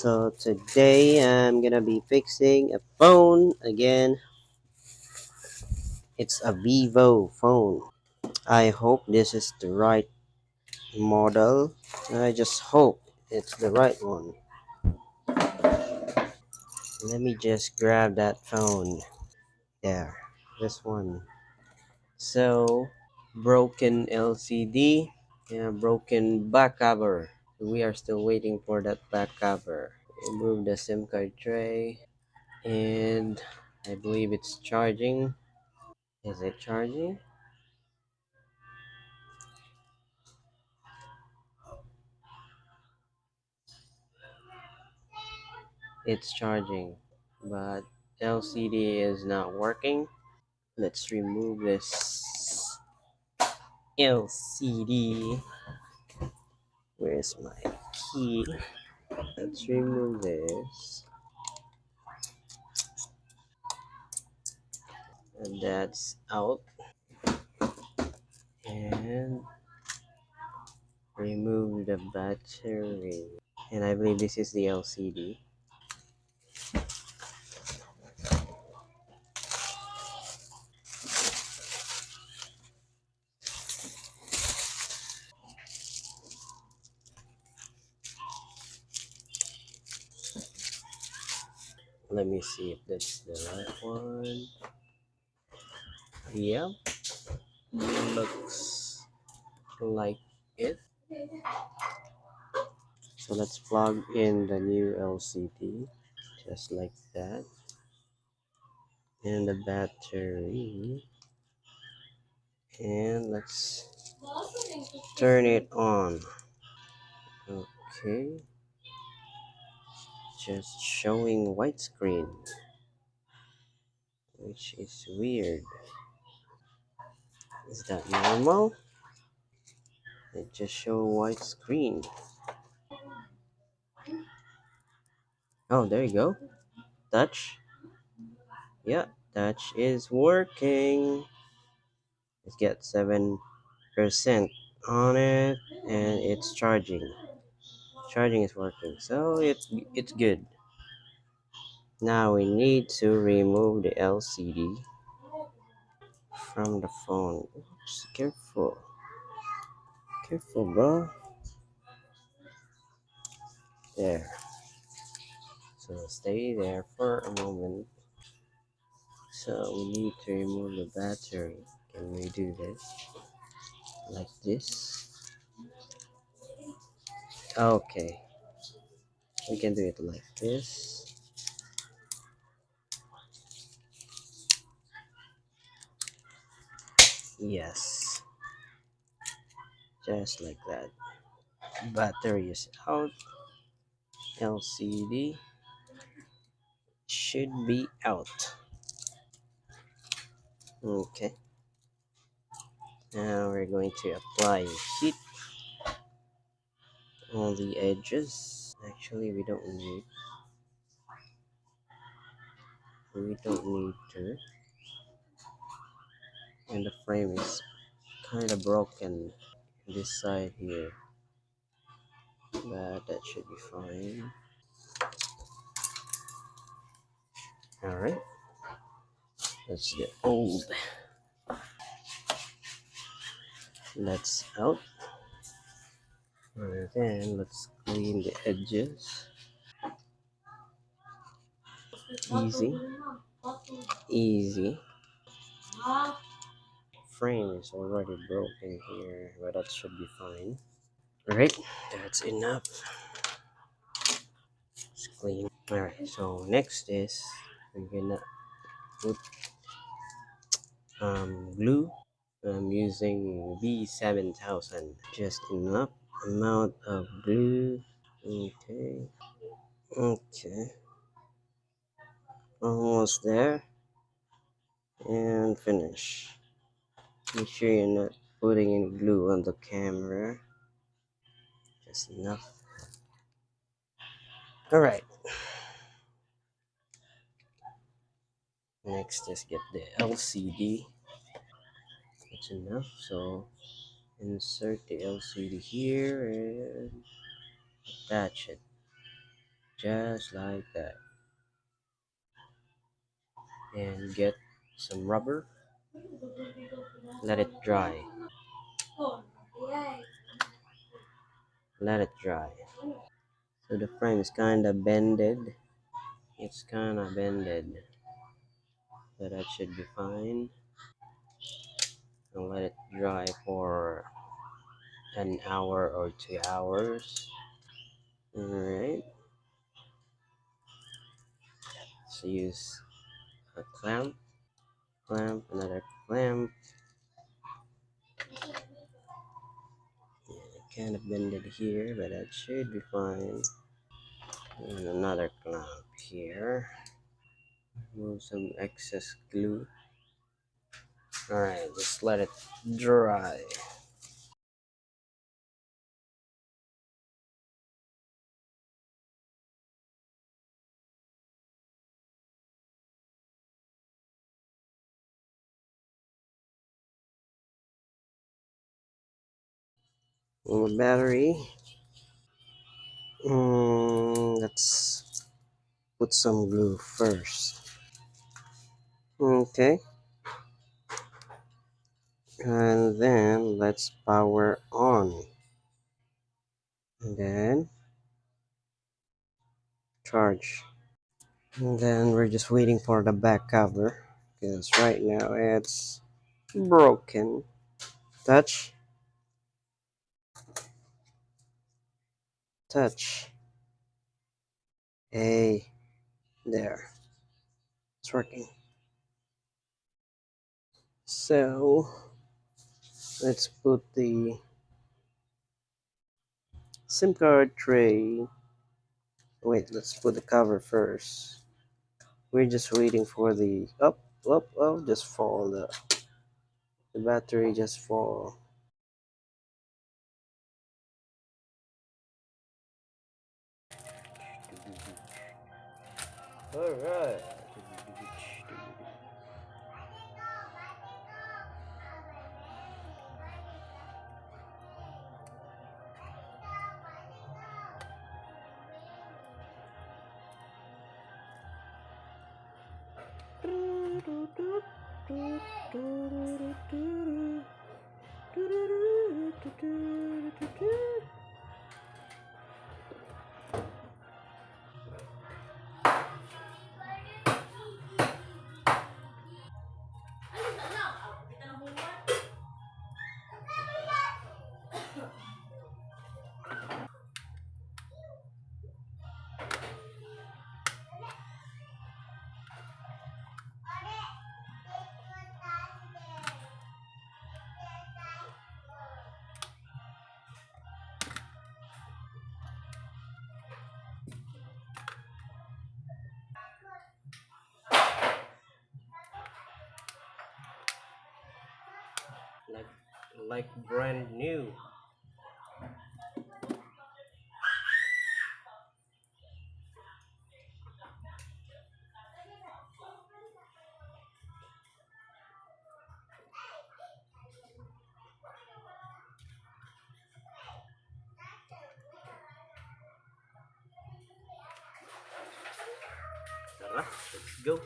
So today I'm gonna be fixing a phone again. It's a Vivo phone. I hope this is the right model. I just hope it's the right one. Let me just grab that phone. There, this one. So, broken LCD, yeah, broken back cover. We are still waiting for that back cover. Remove the SIM card tray, and I believe it's charging. Is it charging? It's charging, but LCD is not working. Let's remove this LCD. Where's my key? Let's remove this. And that's out. And remove the battery. And I believe this is the LCD. Let me see if that's the right one. Yep, looks like it. So let's plug in the new LCD, just like that. And the battery. And let's turn it on. Okay, just showing white screen, which is weird. Is that normal? It just show white screen. Oh, there you go. Touch. Yeah, touch is working. Let's get 7% on it, and it's charging. Charging is working, so it's good. Now we need to remove the LCD from the phone. Oops, careful. Careful, bro. There. So stay there for a moment. So we need to remove the battery. Can we do this? Like this? Okay. We can do it like this. Yes. Just like that. Battery is out. LCD should be out. Okay. Now we're going to apply heat on the edges. Actually, we don't need to. And the frame is kind of broken this side here, but that should be fine. All right, that's the old. That's out. And then let's clean the edges. Easy, easy. Frame is already broken here, but that should be fine. All right, that's enough. It's clean. All right, so next is we're gonna put glue. I'm using V7000. Just enough amount of glue. Okay. Okay. Almost there. And finish. Make sure you're not putting any glue on the camera. Just enough. Alright. Next, let's get the LCD. That's enough. So insert the LCD here and attach it. just like that, and get some rubber, let it dry, let it dry. So the frame is kind of bended, it's kind of bended, but that should be fine. And let it dry for an hour or 2 hours. All right, so use a clamp, another clamp. Yeah, kind of bended here, but that should be fine. And another clamp here. Remove some excess glue. Alright, just let it dry. On the battery, let's put some glue first. Okay, and then let's power on. And then charge. And then we're just waiting for the back cover because right now it's broken. Touch, touch. Hey, there. It's working. So let's put the SIM card tray. Wait, let's put the cover first. We're just waiting for the just fall. The battery just fall. Alright. like like brand new. Let's go.